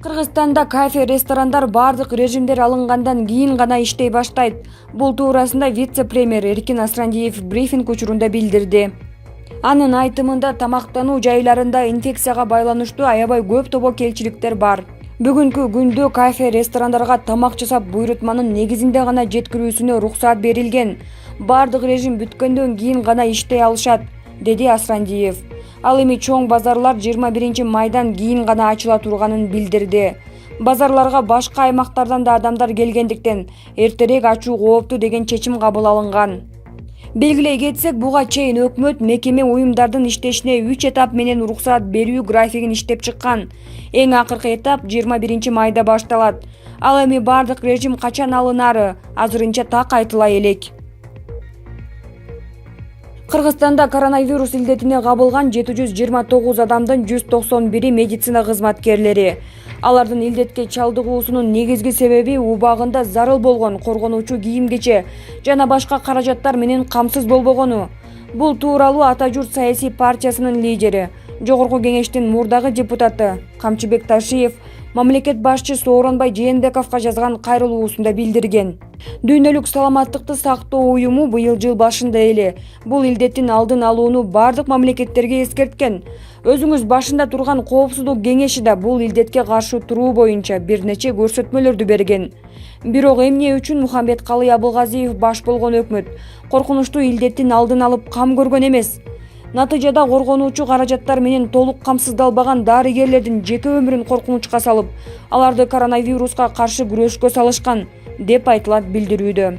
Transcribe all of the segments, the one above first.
Кыргызстанда кафе, ресторандар бардык режимдер алынгандан кийин гана иштей баштайт. Бул туурасында вице-премьер Эркин Асрандиев брифинг учурунда билдирди. Анын айтымында тамактануу жайларында инфекцияга байланыштуу аябай көп тобокелчиликтер бар. Бүгүнкү күндө кафе, ресторандарга тамак жасап буйрутманын негизинде гана жеткирүүсүнө уруксаат берилген. Бардык режим бүткөндөн кийин гана иштей алышат, деди Асрандиев. Ал эми чоң базарлар 21 майдан кийин гана ачыла турганын билдирди. Базарларга башка аймактардан да адамдар келгендиктен эртерээк ачуу кооптуу деген чечим кабыл алынган. Белгилей кетсек, буга чейин өкмөт мекеме уюмдардын иштешине 3 этап менен уруксаат берүү графигин иштеп чыккан. Эң акыркы этап 21 майда башталат. Ал эми бардык режим качан алынары азырынча так айтыла элек. Кыргызстанда коронавирус илдетине кабылган 729 адамдын 191 медицина кызматкерлери. Алардын илдетке чалдыгуусунун негизги себеби убагында зарыл болгон коргонуучу кийим-кече жана башка каражаттар менен камсыз болбогону. Бул тууралуу Ата журт саясий партиясынын лидери, Жогорку кеңештин мурдагы депутаты Камчыбек Ташиев мамлекет башчы Сооронбай Жээнбековго жазган кайрылуусунда билдирген. Дүйнөлүк саламаттыкты сактоо уюму быйыл жыл башында эле бул илдеттин алдын алууну бардык мамлекеттерге эскерткен. Өзүңүз башында турган коопсуздук кеңеши да бул илдетке каршы туруу боюнча бир нече көрсөтмөлөрдү берген. Бирок эмне үчүн Мухамбеткалый Абылгазиев баш болгон өкмөт коркунучтуу илдеттин алдын алып кам көргөн эмес? Натыйжада коргонуучу каражаттар менен толук камсыздалбаган дарыгерлердин жеке өмүрүн коркунучка салып, аларды коронавируска каршы күрөшкө салышкан, деп айтылат билдирүүдө.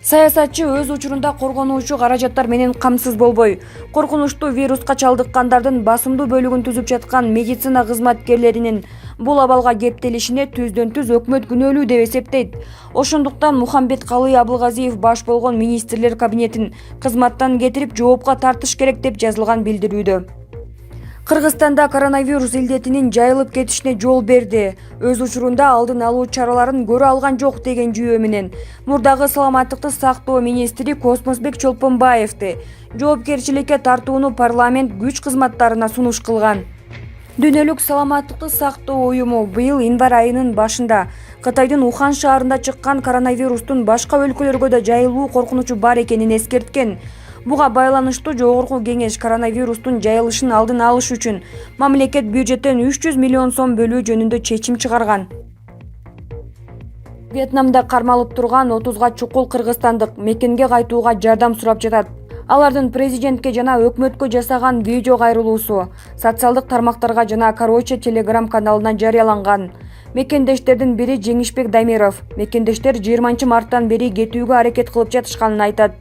Саясатчы өз учурунда коргонуучу каражаттар менен камсыз болбой, коркунучтуу вируска чалдыккандардын басымдуу бөлүгүн түзүп жаткан медицина кызматкерлеринин бул абалга кептелишине түздөн-түз өкмөт күнөөлүү деп эсептейт. Ошондуктан Мухамбеткалый Абылгазиев баш болгон министрлер кабинетин кызматтан кетирип жоопко тартыш керек деп жазылган билдирүүдө. Кыргызстанда коронавирус илдетинин жайылып кетишине жол берди. Өз учурунда алдын алуу чараларын көрө алган жок деген жүйө менен мурдагы саламаттыкты сактоо министри Космосбек Чолпонбаевди жоопкерчиликке тартууну парламент күч кызматтарына сунуш кылган. Дүйнөлүк саламаттыкты сактоо уюму быйыл январь айынын башында Кытайдын Ухан шаарында чыккан коронавирустун башка өлкөлөргө да жайылуу коркунучу бар экенин эскерткен. Буга байланыштуу Жогорку кеңеш коронавирустун жайылышын алдын алыш үчүн мамлекет бюджеттен 300 миллион сом бөлүү жөнүндө чечим чыгарган. Вьетнамда кармалып турган 30га чукул кыргызстандык мекенге кайтууга жардам сурап жатат. Алардын президентке жана өкмөткө жасаган видео кайрылуусу социалдык тармактарга жана Короче Telegram каналына жарыяланган. Мекендештердин бири Жеңишбек Дамиров мекендештер 20 марттан бери кетүүгө аракет кылып жатышканын айтат.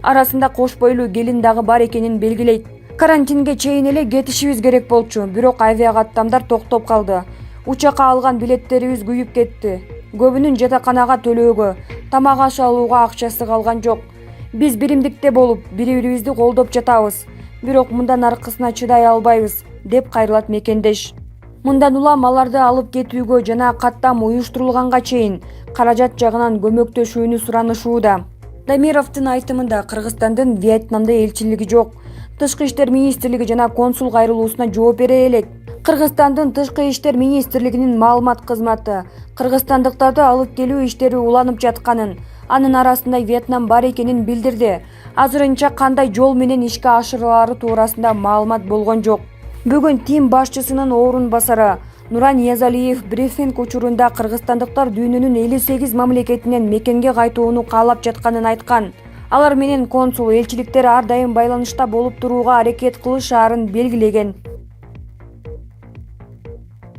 Арасында кош бойлуу келин дагы бар экенин белгилейт. Карантинге чейин эле кетишибиз керек болчу, бирок авиакаттамдар токтоп калды. Учакка алган билеттерибиз күйүп кетти. Көбүнүн жатаканага төлөөгө, тамак аш алууга акчасы калган жок. Биз биримдикте болуп, бири-бирибизди колдоп жатабыз. Бирок мындан аркысына чыдай албайбыз, деп кайрылат мекендеш. Мындан улам аларды алып кетүүгө жана каттам уюштурулганга чейин каражат жагынан көмөктөшүүнү суранышууда. Дамировдун айтымында Кыргызстандын Вьетнамда элчилиги жок. Тышкы иштер министрлиги жана консул кайрылуусуна жооп бере элек. Кыргызстандын Тышкы иштер министрлигинин маалымат кызматы кыргызстандыктарды алып келүү иштери уланып жатканын, анын арасында Вьетнам бар экенин билдирди. Азырынча кандай жол менен ишке ашырылары туурасында маалымат болгон жок. Бүгүн ТИМ башчысынын орун басары Нуран Ниязалиев брифинг учурунда кыргызстандыктар дүйнөнүн 58 мамлекетинен мекенге кайтууну каалап жатканын айткан. Алар менен консул элчиликтер ар дайым байланышта болуп турууга аракет кылышаарын белгилеген.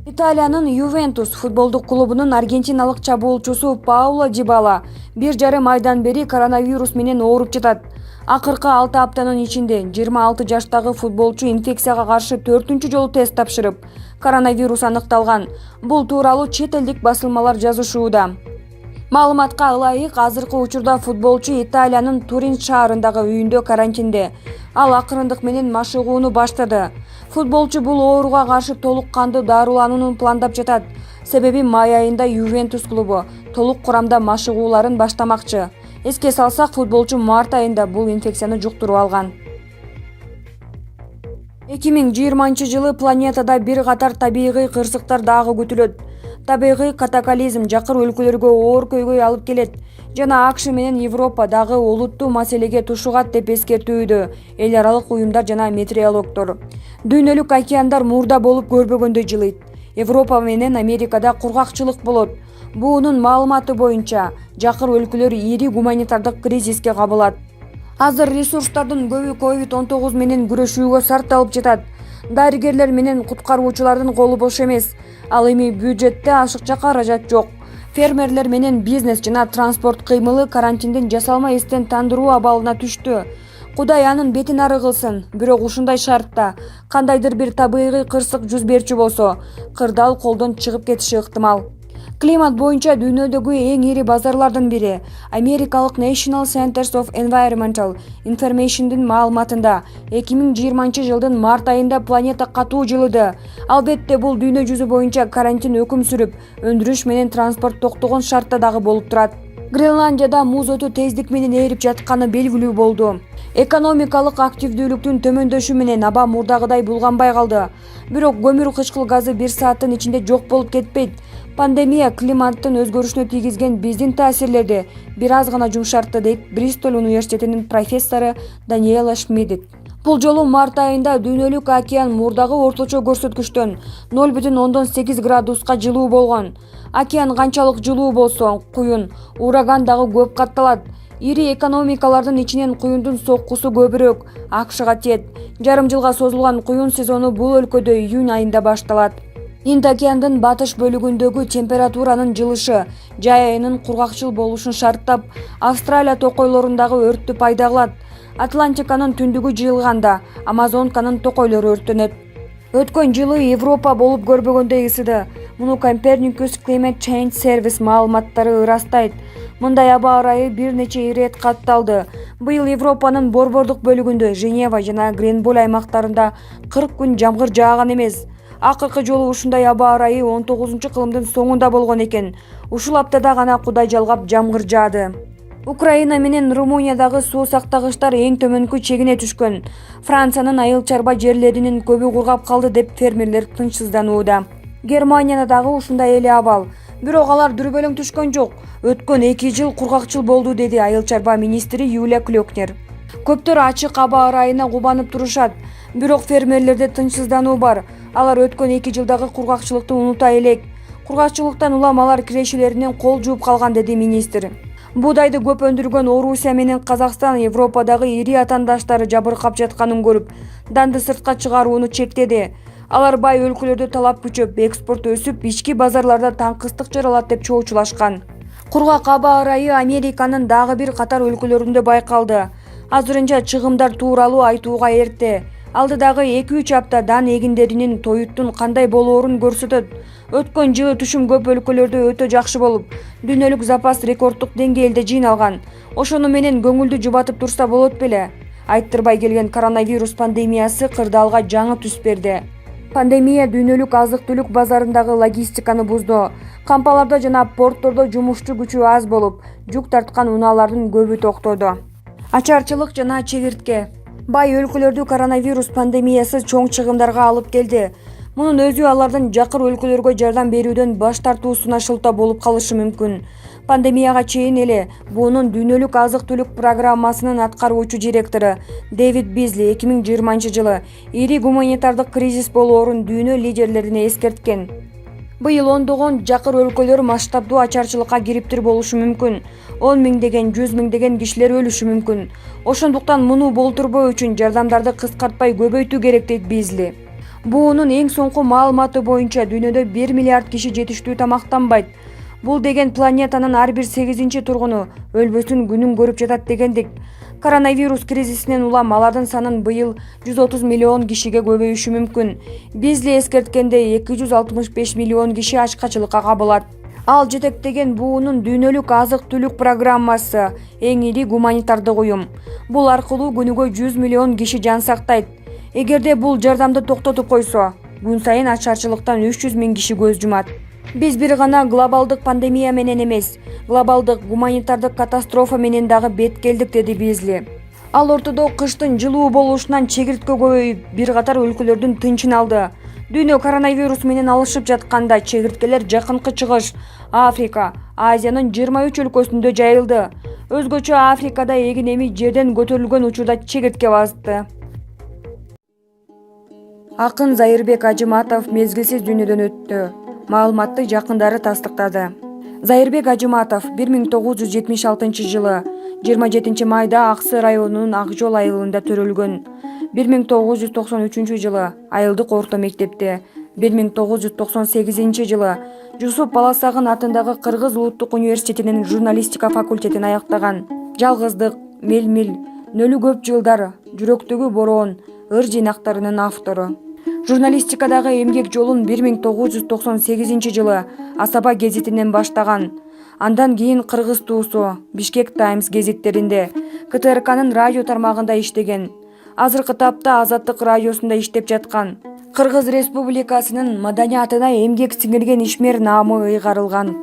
Италиянын Ювентус футболдук клубунун аргентиналык чабуулчусу Пауло Дибала 1,5 айдан бери коронавирус менен ооруп жатат. Акыркы 6 аптанын ичинде 26 жаштагы футболчу инфекцияга каршы 4-чү жолу тест тапшырып, коронавирус аныкталган. Бул тууралуу чет элдик басылмалар жазышууда. Маалыматка ылайык, азыркы учурда футболчу Италиянын Турин шаарындагы үйүндө карантинде. Ал акырындык менен машыгууну баштады. Футболчу бул ооруга каршы толук кандуу дарыланууну пландап жатат. Себеби май айында Ювентус клубу толук курамда машыгууларын баштамакчы. Эске салсак, футболчу март айында бул инфекцияны жуктуруп алган. 2020 жылы планетада бир катар табигый кырсыктар дагы күтүлөт. табигый катаклизм жакыр өлкөлөргө оор көйгөй алып келет жана АКШ менен Европа дагы олуттуу маселеге тушугат деп эскертүүдө эл аралык уюмдар жана метеорологдор. Дүйнөлүк океандар мурда болуп көрбөгөндөй жылыйт. Европа менен Америкада кургакчылык болот. Буунун маалыматы боюнча жакыр өлкөлөр ири гуманитардык кризиске кабылат. Азыр ресурстардын көбү COVID-19 менен күрөшүүгө сарпталып жатат. Дарыгерлер менен куткаруучулардын колу бош эмес. Ал эми бюджетте ашыкча каражат жок. Фермерлер менен бизнес жана транспорт кыймылы карантиндин жасалма эстен тандыруу абалына түштү. Кудай анын бетин ары кылсын. Бирок ушундай шартта кандайдыр бир табигый кырсык жүз берчү болсо, кырдаал колдон чыгып кетиши ыктымал. Климат боюнча дүйнөдөгү эң ири базарлардын бири Америкалык National Centers of Environmental Information'дин маалыматында 2020 жылдын март айында планета катуу жылыды. Албетте бул дүйнө жүзү боюнча карантин өкүм сүрүп, өндүрүш менен транспорт токтогон шартта дагы болуп турат. Гренландияда муз өтө тездик менен ээрип жатканы белгилүү болду. Экономикалык активдүүлүктүн төмөндөшү менен аба мурдагыдай булганбай калды. Бирок көмүр кычкыл газы 1 сааттын ичинде жок болуп кетпейт. Пандемия климаттын өзгөрүшүнө тийгизген биздин таасирлерди бир аз гана жумшартты, дейт Бристоль университетинин профессору Даниэла Шмидт. Бул жолу март айында дүйнөлүк океан мурдагы орточо көрсөткүчтөн 0,8 градуска жылуу болгон. Океан канчалык жылуу болсо, куюн, ураган дагы көп катталат. Ири экономикалардын ичинен куюндун соккусу көбүрөөк АКШга тиет. Жарым жылга созулган куюн сезону бул өлкөдө июнь айында башталат. Инд океандын батыш бөлүгүндөгү температуранын жылышы жай айынын кургакчыл болушун шарттап, Австралия токойлорундагы өрттү пайда кылат. Атлантиканын түндүгү жыйылганда Амазонканын токойлору өрттөнөт. Өткөн жылы Европа болуп көрбөгөндөй ысыды. Муну Copernicus Climate Change Service маалыматтары ырастайт. Мындай аба ырайы бир нече ирет катталды. Быйыл Европанын борбордук бөлүгүндө Женева жана Гренболь аймактарында 40 күн жамгыр жааган эмес. Акыркы жолу ушундай аба ырайы 19-кылымдын соңунда болгон экен. Ушул аптада гана Кудай жалгап жамгыр жаады. Украина менен Румыниядагы суу сактагычтар эң төмөнкү чегине түшкөн. Франциянын айыл чарба жерлеринин көбү кургап калды деп фермерлер тынчсызданууда. Германияда дагы ушундай эле абал. Бирок алар дүрбөлөң түшкөн жок. Өткөн 2 жыл кургакчыл болду, деди айыл чарба министри Юлия Клёкнер. Көптөр ачык аба ырайына кубанып турушат. Бирок фермерлерде тынчсыздануу бар. Алар өткөн 2 жылдагы кургакчылыкты унута элек. Кургакчылыктан улам алар кирешелеринен кол жууп калган, деди министр. Буудайды көп өндүргөн Орусия менен Казакстан Европадагы ири атандаштары жабыркап жатканын көрүп, данды сыртка чыгарууну чектеди. Алар бай өлкөлөрдө талап күчөп, экспорт өсүп, ички базарларда таңкыстык жаралат деп чоочулашкан. Кургак аба ырайы Американын дагы бир катар өлкөлөрүндө байкалды. Азырынча чыгымдар тууралуу айтууга эрте. Алдыдагы 2-3 апта дан эгиндеринин тоюттун кандай болоорун көрсөтөт. Өткөн жылы түшүм көп өлкөлөрдө өтө жакшы болуп, дүйнөлүк запас рекорддук деңгээлде жыйналган. Ошону менен көңүлдү жубатып турса болот беле? Айттырбай келген коронавирус пандемиясы кырдаалга жаңы түс берди. Пандемия дүйнөлүк азык-түлүк базарындагы логистиканы бузду. Кампаларда жана порттордо жумушчу күчү аз болуп, жүк тарткан унаалардын көбү токтоду. Ачарчылык жана чегиртке. Бай өлкөлөрдү коронавирус пандемиясы чоң чыгымдарга алып келди. Мунун өзү алардын жакыр өлкөлөргө жардам берүүдөн баш тартуусуна шылтоо болуп калышы мүмкүн. Пандемияга чейин эле буунун дүйнөлүк азык-түлүк программасынын аткаруучу директору Дэвид Бизли 2020 жылы ири гуманитардык кризис болоорун дүйнө лидерлерине эскерткен. Быйыл ондогон жакыр өлкөлөр масштабдуу ачарчылыкка кириптир болушу мүмкүн. 10 миңдеген, 100 миңдеген кишилер өлүшү мүмкүн. Ошондуктан муну болтурбоо үчүн жардамдарды кыскартпай көбөйтүү керек, дейт Бизли. Буунун эң соңку маалыматы боюнча дүйнөдө 1 миллиард киши жетиштүү тамактанбайт. Бул деген планетанын ар бир 8-чи тургуну өлбөсүн күнүн көрүп жатат дегендик. Коронавирус кризисинен улам алардын санын быйыл 130 миллион кишиге көбөйүшү мүмкүн. Бизли эскерткендей 265 миллион киши ачкачылыкка кабылат. Ал жетектеген буунун дүйнөлүк азык-түлүк программасы эң ири гуманитардык уюм. Бул аркылуу күнүгө 100 миллион киши жан сактайт. Эгерде бул жардамды токтотуп койсо, күн сайын ачарчылыктан 300 миң киши көз жумат. Биз бир гана глобалдык пандемия менен эмес, глобалдык гуманитардык катастрофа менен дагы бет келдик, деди Бизли. Ал ортодо кыштын жылуу болушунан чегиртке көбөйүп, бир катар өлкөлөрдүн тынчын алды. Дүйнө коронавирус менен алышып жатканда чегирткелер жакынкы чыгыш, Африка, Азиянын 23 өлкөсүндө жайылды. Өзгөчө Африкада эгин эми жерден көтөрүлгөн учурда чегиртке басты. Акын Зайырбек Ажыматов мезгилсиз дүйнөдөн өттү. Маалыматты жакындары тастыктады. Зайырбек Ажыматов 1976 жылы 27 майда Аксы районунун Ак Жол айылында төрөлгөн. 1993 жылы айылдык орто мектепте, 1998 жылы Жусуп Баласагын атындагы Кыргыз улуттук университетинин журналистика факультетин аяктаган. Жалгыздык, Мелмил, Нөлүү көп жылдар, Жүрөктөгү бороон ыр жыйнактарынын автору. Журналистикадагы эмгек жолун 1998 жылы Асаба гезитинен баштаган. Андан кийин Кыргыз туусу, Бишкек Таймс гезиттеринде, КТРКнын радио тармагында иштеген. Азыркы тапта Азаттык радиосунда иштеп жаткан. Кыргыз Республикасынын маданиятына эмгек сиңирген ишмер наамы ыйгарылган.